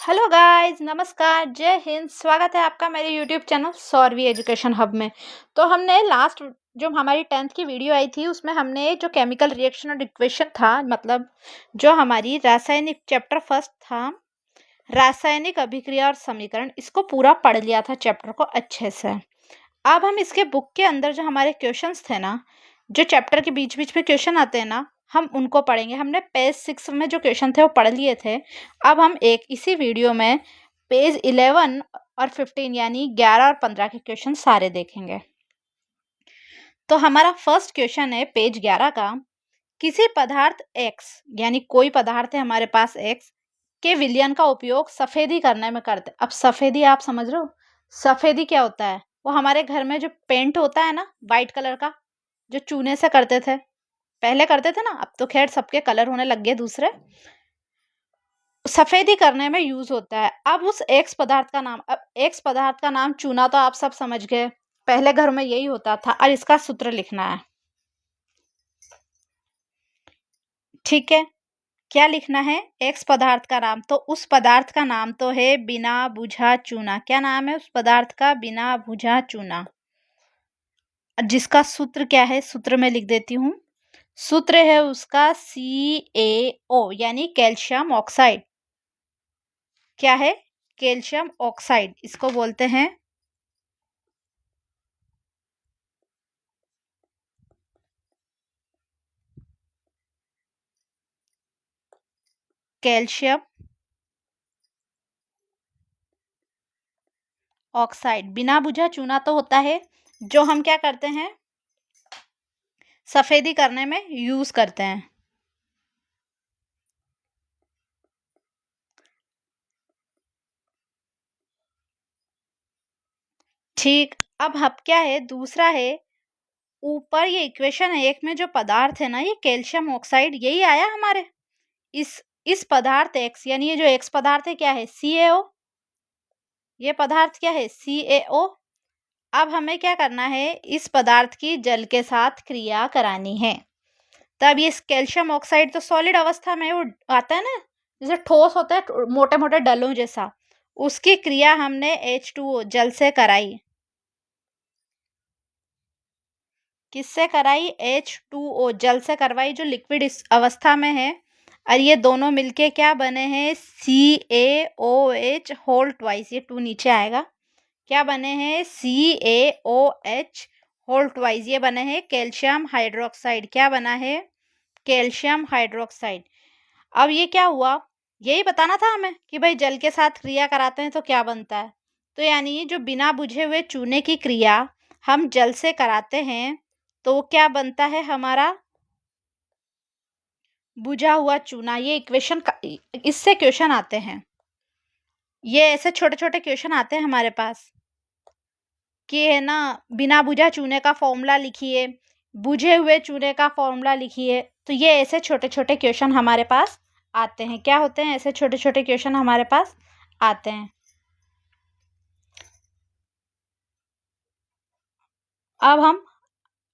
Hello guys, नमस्कार, जय हिंद। स्वागत है आपका मेरे यूट्यूब चैनल सौरवी एजुकेशन हब में। तो हमने लास्ट जो हमारी 10th की वीडियो आई थी उसमें हमने जो केमिकल रिएक्शन और इक्वेशन था, मतलब जो हमारी रासायनिक चैप्टर फर्स्ट था, रासायनिक अभिक्रिया और समीकरण, इसको पूरा पढ़ लिया था चैप्टर को अच्छे से। अब हम इसके बुक के अंदर जो हमारे क्वेश्चंस थे ना, जो चैप्टर के बीच बीच में क्वेश्चन आते हैं ना, हम उनको पढ़ेंगे। हमने पेज 6 में जो क्वेश्चन थे वो पढ़ लिए थे। अब हम एक इसी वीडियो में पेज 11 और 15 यानी 11 और 15 के क्वेश्चन सारे देखेंगे। तो हमारा फर्स्ट क्वेश्चन है पेज 11 का। किसी पदार्थ x यानी कोई पदार्थ है हमारे पास x के विलयन का उपयोग सफेदी करने में करते। अब सफेदी आप समझ रहे हो, सफेदी क्या होता है? वो हमारे घर में जो पेंट होता है ना, वाइट कलर का, जो चूने से करते थे, पहले करते थे ना, अब तो खैर सबके कलर होने लग गए दूसरे। सफेदी करने में यूज होता है। अब उस एक्स पदार्थ का नाम, अब एक्स पदार्थ का नाम चूना तो आप सब समझ गए, पहले घर में यही होता था। और इसका सूत्र लिखना है, ठीक है? क्या लिखना है? एक्स पदार्थ का नाम। तो उस पदार्थ का नाम तो है बिना बुझा चूना। क्या नाम है उस पदार्थ का? बिना बुझा चूना। जिसका सूत्र क्या है, सूत्र में लिख देती हूँ। सूत्र है उसका CaO यानी कैल्शियम ऑक्साइड। क्या है? कैल्शियम ऑक्साइड, इसको बोलते हैं कैल्शियम ऑक्साइड। बिना बुझा चूना तो होता है जो हम क्या करते हैं, सफेदी करने में यूज करते हैं। ठीक। अब क्या है, दूसरा है, ऊपर ये इक्वेशन है एक में जो पदार्थ है ना, ये कैल्शियम ऑक्साइड, यही आया हमारे। इस पदार्थ एक्स यानी ये जो एक्स पदार्थ है क्या है? CaO। ये पदार्थ क्या है? CaO। अब हमें क्या करना है, इस पदार्थ की जल के साथ क्रिया करानी है। तब ये कैल्शियम ऑक्साइड तो सॉलिड अवस्था में वो आता है ना, जैसे ठोस होता है, मोटे मोटे डलों जैसा, उसकी क्रिया हमने H2O जल से कराई। किससे कराई? H2O जल से करवाई, जो लिक्विड इस अवस्था में है। और ये दोनों मिलके क्या बने हैं? CaOH whole twice. ये 2 नीचे आएगा। क्या बने हैं? CaOH whole twice. ये बने हैं कैल्शियम हाइड्रोक्साइड। क्या बना है? Calcium hydroxide. अब ये क्या हुआ, यही बताना था हमें कि भाई जल के साथ क्रिया कराते हैं तो क्या बनता है। तो यानी जो बिना बुझे हुए चूने की क्रिया हम जल से कराते हैं तो वो क्या बनता है हमारा? बुझा हुआ चूना। ये इक्वेशन इससे क्वेश्चन आते हैं, ये ऐसे छोटे छोटे क्वेश्चन आते हैं हमारे पास कि है ना, बिना बुझा चूने का फॉर्मूला लिखिए, बुझे हुए चूने का फॉर्मूला लिखिए। तो ये ऐसे छोटे छोटे क्वेश्चन हमारे पास आते हैं। क्या होते हैं? ऐसे छोटे छोटे क्वेश्चन हमारे पास आते हैं। अब हम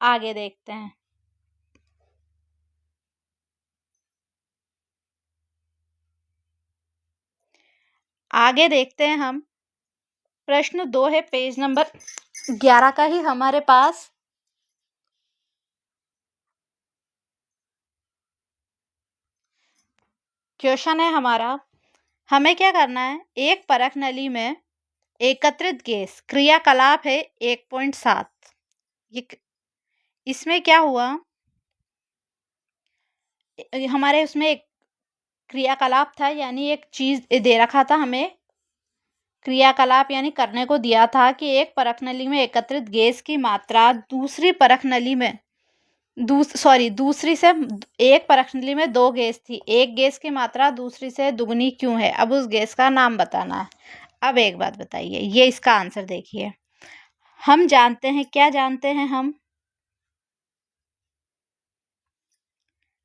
आगे देखते हैं। आगे देखते हैं हम। प्रश्न 2 है पेज नंबर 11 का ही हमारे पास। क्वेश्चन है हमारा, हमें क्या करना है, एक परख नली में एकत्रित गैस क्रियाकलाप है 1.7। ये इसमें क्या हुआ, हमारे उसमें एक क्रियाकलाप था, यानी एक चीज दे रखा था हमें, क्रियाकलाप यानी करने को दिया था कि एक परख नली में एकत्रित गैस की मात्रा दूसरी परख नली में दूसरी से, एक परख नली में 2 गैस थी, एक गैस की मात्रा दूसरी से दुगनी क्यों है? अब उस गैस का नाम बताना है। अब एक बात बताइए, ये इसका आंसर देखिए। हम जानते हैं, क्या जानते हैं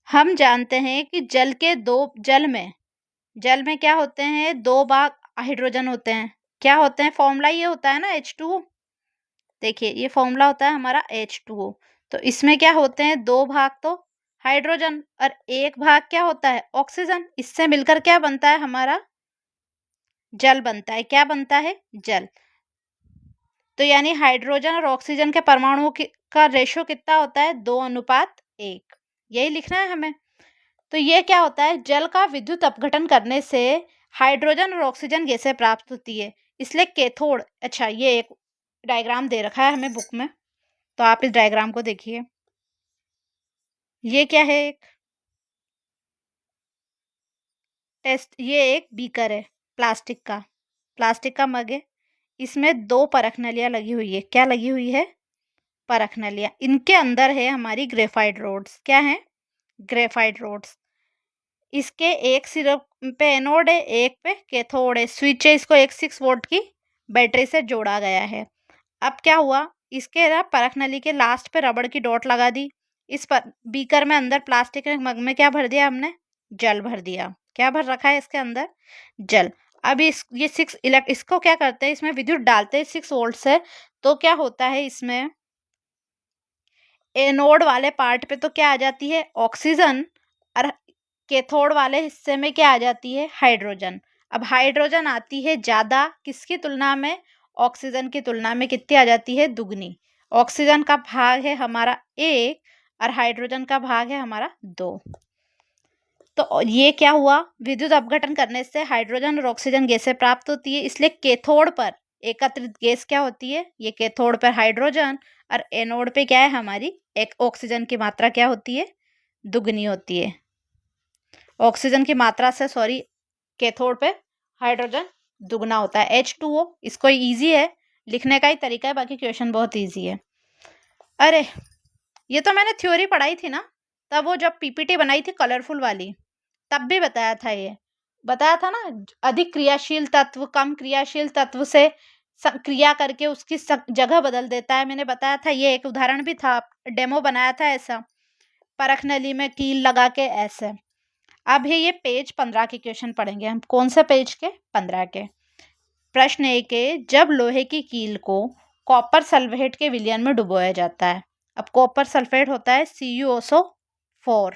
हम जानते हैं कि जल में क्या होते हैं? 2 भाग हाइड्रोजन होते हैं। क्या होते हैं? फॉर्मूला ये होता है ना H2O। देखिए ये फॉर्मूला होता है हमारा H2O। तो इसमें क्या होते हैं? 2 भाग तो हाइड्रोजन और 1 भाग क्या होता है? ऑक्सीजन। इससे मिलकर क्या बनता है हमारा? जल बनता है। क्या बनता है? जल। तो यानी हाइड्रोजन और ऑक्सीजन के परमाणुओं का रेशो कितना होता है? 2:1। यही लिखना है हमें। तो ये क्या होता है? जल का विद्युत अपघटन करने से हाइड्रोजन और ऑक्सीजन गैसें प्राप्त होती है, इसलिए कैथोड। अच्छा, ये एक डायग्राम दे रखा है हमें बुक में, तो आप इस डायग्राम को देखिए। ये क्या है? एक टेस्ट, ये एक बीकर है प्लास्टिक का मग है। इसमें 2 परख नलियाँ लगी हुई है। क्या लगी हुई है? परख नलियाँ। इनके अंदर है हमारी ग्रेफाइट रोड्स। क्या है? Graphite rods. इसके एक सिर पे एनोड है, एक पे कैथोड है। स्विच है, इसको एक 6 वोल्ट की बैटरी से जोड़ा गया है। अब क्या हुआ? इसके ना परख नली के लास्ट पे रबड़ की डॉट लगा दी। इस पर बीकर में अंदर प्लास्टिक के मग में क्या भर दिया हमने? जल भर दिया। क्या भर रखा है इसके अंदर? जल। अब ये 6 इसको क्या करते हैं? इसमें विद्युत डालते हैं 6 वोल्ट से। तो क्या होता है इसमें? एनोड वाले पार्ट पे तो क्या आ जाती है? ऑक्सीजन। और कैथोड वाले हिस्से में क्या आ जाती है? हाइड्रोजन। अब हाइड्रोजन आती है ज़्यादा, किसकी तुलना में? ऑक्सीजन की तुलना में। कितनी आ जाती है? दुगनी। ऑक्सीजन का भाग है हमारा 1 और हाइड्रोजन का भाग है हमारा 2। तो ये क्या हुआ? विद्युत अपघटन करने से हाइड्रोजन और ऑक्सीजन गैसें प्राप्त होती है, इसलिए कैथोड पर एकत्रित गैस क्या होती है? ये कैथोड पर हाइड्रोजन और एनोड पे क्या है हमारी? एक ऑक्सीजन की मात्रा क्या होती है? दुगनी होती है। ऑक्सीजन की मात्रा से, सॉरी, कैथोड पे हाइड्रोजन दुगना होता है। H2O। इसको इजी है, लिखने का ही तरीका है, बाकी क्वेश्चन बहुत इजी है। अरे, ये तो मैंने थ्योरी पढ़ाई थी ना, तब वो जब पीपीटी बनाई थी कलरफुल वाली, तब भी बताया था। ये बताया था ना, अधिक क्रियाशील तत्व कम क्रियाशील तत्व से क्रिया करके उसकी जगह बदल देता है। मैंने बताया था, ये एक उदाहरण भी था, डेमो बनाया था ऐसा, परख नली में कील लगा के ऐसे। अब ये पेज 15 के क्वेश्चन पढ़ेंगे हम। कौन से पेज के? 15 के। प्रश्न 1 है, जब लोहे की कील को कॉपर सल्फेट के विलयन में डुबोया जाता है। अब कॉपर सल्फेट होता है CuSO4।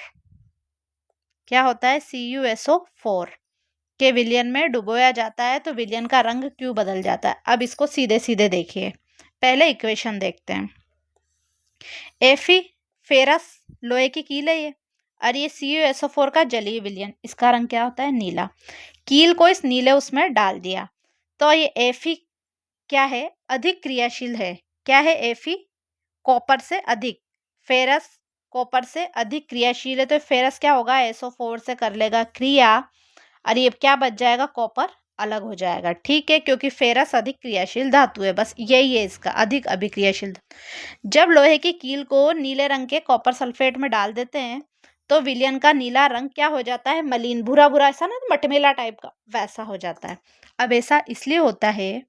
क्या होता है? CuSO4 के विलयन में डुबोया जाता है तो विलयन का रंग क्यों बदल जाता है? अब इसको सीधे सीधे देखिए। पहले इक्वेशन देखते हैं। Fe फेरस लोहे की कील है ये, और ये CuSO4 का जलीय विलयन। इसका रंग क्या होता है? नीला। कील को इस नीले उसमें डाल दिया, तो ये Fe क्या है? अधिक क्रियाशील है। क्या है? Fe कॉपर से अधिक। फेरस कॉपर से अधिक क्रियाशील है, तो फेरस क्या होगा? SO4 से कर लेगा क्रिया, और ये क्या बच जाएगा? कॉपर अलग हो जाएगा। ठीक है, क्योंकि फेरस अधिक क्रियाशील धातु है, बस यही है इसका, अधिक अभिक्रियाशील। जब लोहे की कील को नीले रंग के कॉपर सल्फेट में डाल देते हैं, तो विलयन का नीला रंग क्या हो जाता है? मलिन, भूरा भूरा, ऐसा ना, मटमेला टाइप का, वैसा हो जाता है। अब ऐसा इसलिए होता है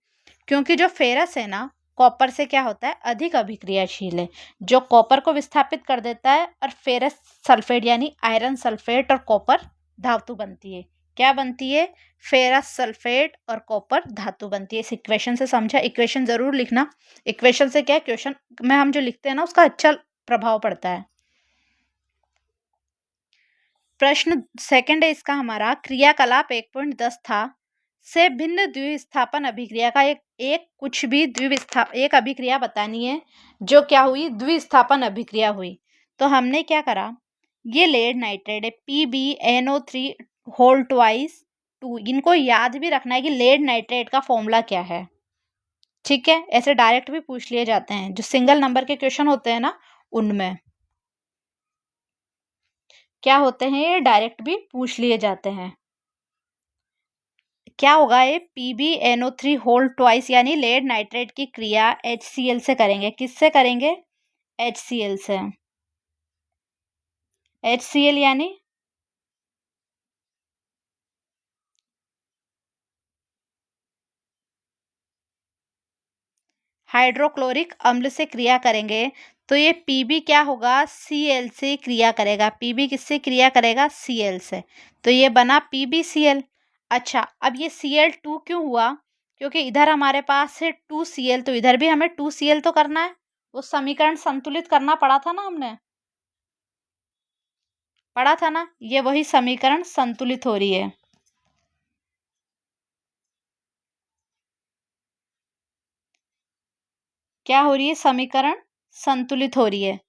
क्योंकि जो फेरस है ना, कॉपर से क्या होता है? अधिक अभिक्रियाशील है, जो कॉपर को विस्थापित कर देता है, और फेरस सल्फेट यानी आयरन सल्फेट और कॉपर धातु बनती है। क्या बनती है? फेरस सल्फेट और कॉपर धातु बनती है। इस इक्वेशन से समझा? इक्वेशन जरूर लिखना। इक्वेशन से क्या है, क्वेश्चन में हम जो लिखते हैं ना, उसका अच्छा प्रभाव पड़ता है। प्रश्न सेकंड है इसका हमारा, क्रियाकलाप 1.10 था से भिन्न द्विस्थापन अभिक्रिया का एक अभिक्रिया बतानी है जो क्या हुई? द्विस्थापन अभिक्रिया हुई। तो हमने क्या करा? ये लेड नाइट्रेट है, PbNO3 होल ट्वाइस 2। इनको याद भी रखना है कि लेड नाइट्रेट का फॉर्मूला क्या है। ठीक है, ऐसे डायरेक्ट भी पूछ लिए जाते हैं, जो सिंगल नंबर के क्वेश्चन होते हैं ना, उनमें क्या होते हैं, ये डायरेक्ट भी पूछ लिए जाते हैं। क्या होगा? ये PbNO3 होल ट्वाइस यानी लेड नाइट्रेट की क्रिया HCl से करेंगे। किससे करेंगे? HCl से। HCl यानी हाइड्रोक्लोरिक अम्ल से क्रिया करेंगे, तो ये Pb क्या होगा? Cl से क्रिया करेगा। Pb किससे क्रिया करेगा? Cl से। तो ये बना PbCl। अच्छा, अब ये Cl2 क्यों हुआ? क्योंकि इधर हमारे पास है 2Cl, तो इधर भी हमें 2Cl तो करना है। वो समीकरण संतुलित करना पड़ा था ना, हमने पढ़ा था ना, ये वही समीकरण संतुलित हो रही है। क्या हो रही है, समीकरण संतुलित हो रही है।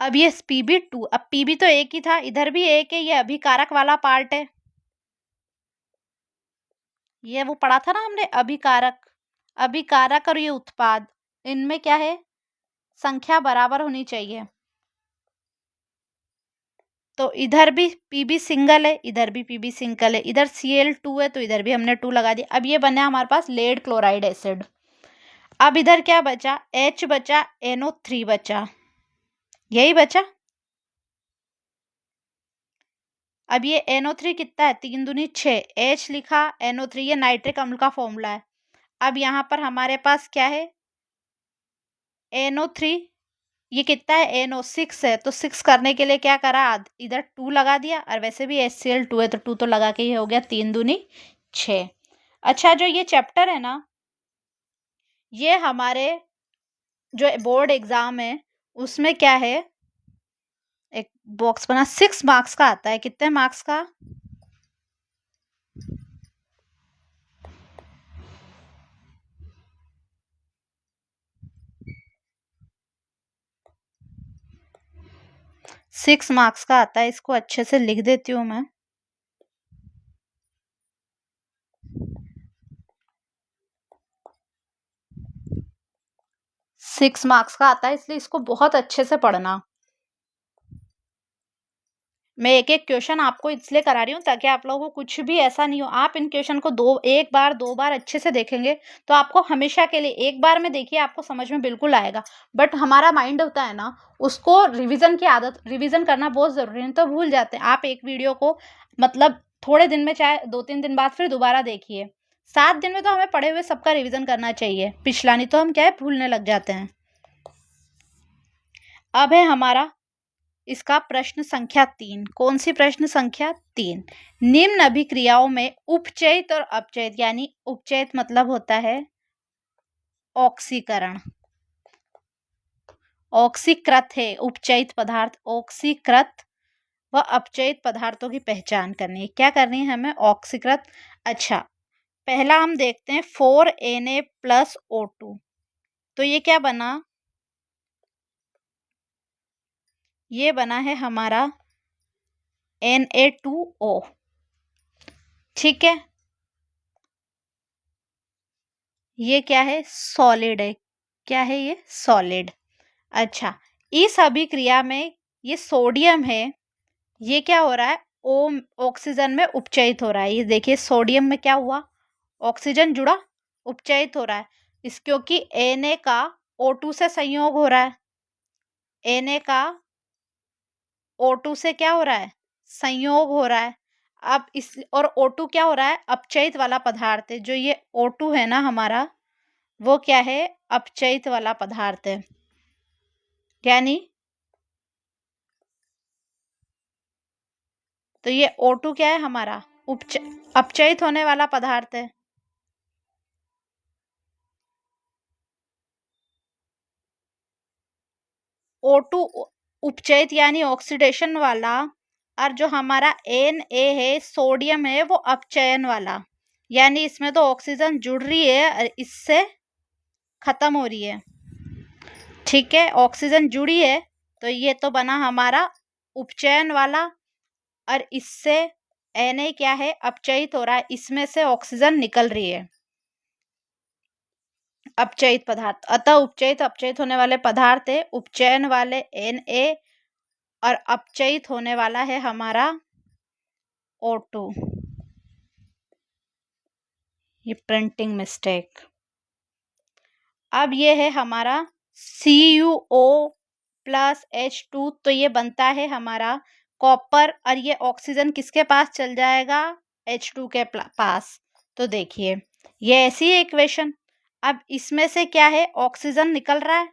अब ये Pb2, अब Pb तो एक ही था, इधर भी एक है, ये अभिकारक वाला पार्ट है, ये वो पढ़ा था ना हमने, अभिकारक। अभिकारक और ये उत्पाद, इनमें क्या है, संख्या बराबर होनी चाहिए। तो इधर भी Pb सिंगल है, इधर भी Pb सिंगल है, इधर Cl2 है तो इधर भी हमने 2 लगा दिया। अब ये बना हमारे पास लेड क्लोराइड एसिड। अब इधर क्या बचा, H बचा, NO3 बचा, यही बचा। अब ये NO3 कितना है, 3 दूनी 6, H लिखा, NO3 ये नाइट्रिक अम्ल का फॉर्मूला है। अब यहाँ पर हमारे पास क्या है, NO3, ये कितना है, NO6 है, तो 6 करने के लिए क्या करा, इधर 2 लगा दिया, और वैसे भी HCl2 है तो 2 तो लगा के ही हो गया, 3 दूनी 6। अच्छा, जो ये चैप्टर है ना, ये हमारे जो बोर्ड एग्जाम है उसमें क्या है, एक बॉक्स बना, 6 मार्क्स का आता है। कितने मार्क्स का, 6 मार्क्स का आता है। इसको अच्छे से लिख देती हूँ मैं। 6 मार्क्स का आता है, इसलिए इसको बहुत अच्छे से पढ़ना। मैं एक एक क्वेश्चन आपको इसलिए करा रही हूँ ताकि आप लोगों को कुछ भी ऐसा नहीं हो। आप इन क्वेश्चन को एक बार 2 बार अच्छे से देखेंगे तो आपको हमेशा के लिए, एक बार में देखिए आपको समझ में बिल्कुल आएगा, बट हमारा माइंड होता है ना, उसको रिवीजन की आदत, रिवीजन करना बहुत जरूरी है, तो भूल जाते हैं। आप एक वीडियो को मतलब थोड़े दिन में, चाहे 2-3 दिन बाद फिर दोबारा देखिए। 7 दिन में तो हमें पढ़े हुए सबका रिविजन करना चाहिए, पिछला, नहीं तो हम क्या है, भूलने लग जाते हैं। अब है हमारा इसका प्रश्न संख्या 3। कौन सी प्रश्न संख्या 3, निम्न अभिक्रियाओं में उपचयित और अपचयित, यानी उपचयित मतलब होता है ऑक्सीकरण, ऑक्सीकृत है उपचयित पदार्थ, ऑक्सीकृत व अपचयित पदार्थों की पहचान करनी है। क्या करनी है हमें, ऑक्सीकृत। अच्छा, पहला हम देखते हैं 4Na+O2, तो ये क्या बना, ये बना है हमारा Na2O, ठीक है। ये क्या है, सॉलिड है, क्या है ये, सॉलिड। अच्छा, इस अभिक्रिया में ये सोडियम है, ये क्या हो रहा है, ओ ऑक्सीजन में उपचयित हो रहा है। ये देखिए सोडियम में क्या हुआ, ऑक्सीजन जुड़ा, उपचयित हो रहा है। इस क्योंकि Na का O2 से संयोग हो रहा है, Na का O2 से क्या हो रहा है, संयोग हो रहा है। अब इस और O2 क्या हो रहा है, अपचयित वाला पदार्थ है। जो ये O2 है ना हमारा, वो क्या है, अपचयित वाला पदार्थ है, यानी तो ये O2 क्या है हमारा, अपचयित होने वाला पदार्थ है। O2 उपचयित यानी ऑक्सीडेशन वाला, और जो हमारा Na है, सोडियम है, वो अपचयन वाला, यानी इसमें तो ऑक्सीजन जुड़ रही है और इससे खत्म हो रही है, ठीक है, ऑक्सीजन जुड़ी है, तो ये तो बना हमारा उपचयन वाला, और इससे Na क्या है, अपचयित हो रहा है, इसमें से ऑक्सीजन निकल रही है, अपचयित पदार्थ। अतः उपचयित अपचयित होने वाले पदार्थ है, उपचयन वाले Na और अपचयित होने वाला है हमारा O2। ये प्रिंटिंग मिस्टेक। अब ये है हमारा CuO+H2, तो ये बनता है हमारा कॉपर, और ये ऑक्सीजन किसके पास चल जाएगा, H2 के पास। तो देखिए ये ऐसी है इक्वेशन। अब इसमें से क्या है, ऑक्सीजन निकल रहा है,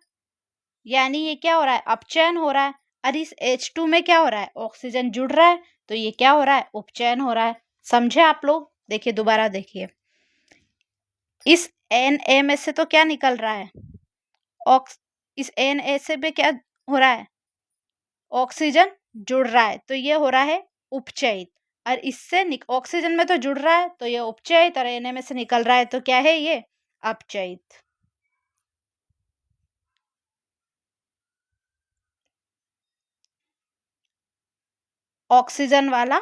यानी ये क्या हो रहा है, अपचयन हो रहा है, और इस H2 में क्या हो रहा है, ऑक्सीजन जुड़ रहा है, तो ये क्या हो रहा है, उपचयन हो रहा है। समझे आप लोग, देखिए दोबारा देखिए, इस Na में से तो क्या निकल रहा है, इस Na से भी क्या हो रहा है, ऑक्सीजन जुड़ रहा है, तो ये हो रहा है उपचयित, और इससे ऑक्सीजन में तो जुड़ रहा है तो ये उपचयित, और Na में से निकल रहा है तो क्या है, ये अपचयित। ऑक्सीजन वाला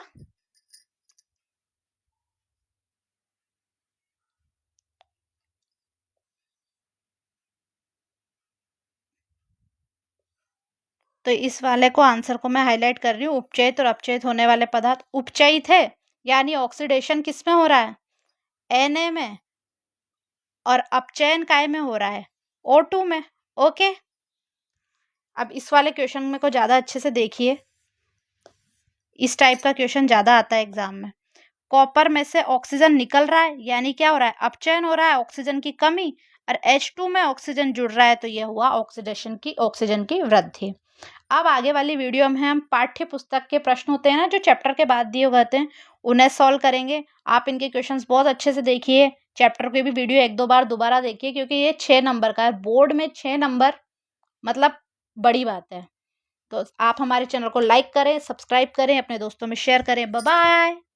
तो इस वाले को आंसर को मैं हाईलाइट कर रही हूँ। उपचयित और अपचयित होने वाले पदार्थ उपचयित है, यानी ऑक्सीडेशन किस में हो रहा है, Na में, और अपचयन काय में हो रहा है, O2 में। ओके, अब इस वाले क्वेश्चन में को ज्यादा अच्छे से देखिए, इस टाइप का क्वेश्चन ज्यादा आता है एग्जाम में। कॉपर में से ऑक्सीजन निकल रहा है, यानी क्या हो रहा है, अपचयन हो रहा है, ऑक्सीजन की कमी, और H2 में ऑक्सीजन जुड़ रहा है, तो यह हुआ ऑक्सीजन की वृद्धि। अब आगे वाली वीडियो में हम पाठ्य पुस्तक के प्रश्न होते हैं ना, जो चैप्टर के बाद दिए गए थे, उन्हें सॉल्व करेंगे। आप इनके क्वेश्चंस बहुत अच्छे से देखिए, चैप्टर की भी वीडियो 1-2 बार दोबारा देखिए, क्योंकि ये 6 नंबर का है। बोर्ड में 6 नंबर मतलब बड़ी बात है। तो आप हमारे चैनल को लाइक करें, सब्सक्राइब करें, अपने दोस्तों में शेयर करें। Bye bye.